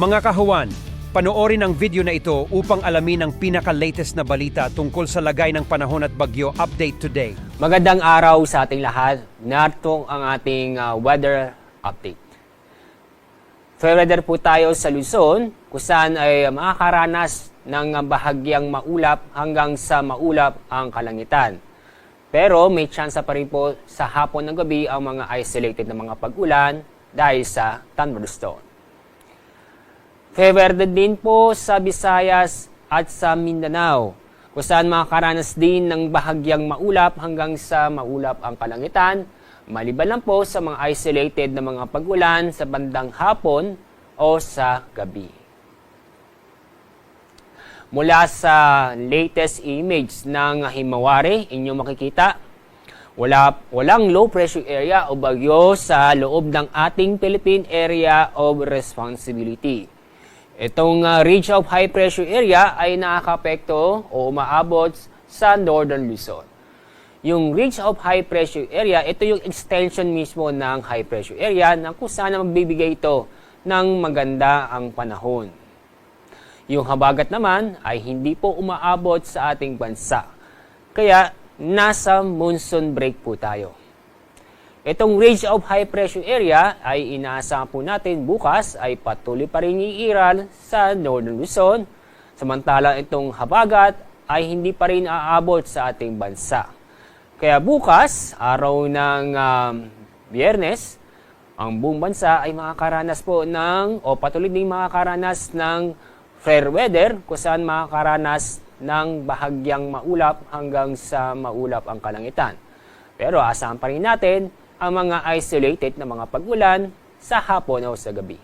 Mga kahuwan, panoorin ang video na ito upang alamin ang pinaka-latest na balita tungkol sa lagay ng panahon at bagyo update today. Magandang araw sa ating lahat. Narito ang ating weather update. Fair weather po tayo sa Luzon, kung saan ay makakaranas ng bahagyang maulap hanggang sa maulap ang kalangitan. Pero may tsansa pa rin po sa hapon ng gabi ang mga isolated na mga pag-ulan dahil sa thunderstorm. Fair weather din po sa Visayas at sa Mindanao, kung saan makakaranas din ng bahagyang maulap hanggang sa maulap ang kalangitan, maliban lang po sa mga isolated na mga pag-ulan sa bandang hapon o sa gabi. Mula sa latest image ng Himawari, inyong makikita, walang low pressure area o bagyo sa loob ng ating Philippine Area of Responsibility. Itong ridge of high pressure area ay nakakapekto o umaabot sa Northern Luzon. Yung ridge of high pressure area, ito yung extension mismo ng high pressure area na kung saan magbibigay ito ng maganda ang panahon. Yung habagat naman ay hindi po umaabot sa ating bansa. Kaya nasa monsoon break po tayo. Itong ridge of high pressure area ay inaasahan po natin bukas ay patuloy pa rin iiral sa Northern Luzon. Samantalang itong habagat ay hindi pa rin aabot sa ating bansa. Kaya bukas, araw ng Biyernes, ang buong bansa ay makakaranas po patuloy din makakaranas ng fair weather kung saan makakaranas ng bahagyang maulap hanggang sa maulap ang kalangitan. Pero asahan pa rin natin ang mga isolated na mga pag-ulan sa hapon o sa gabi.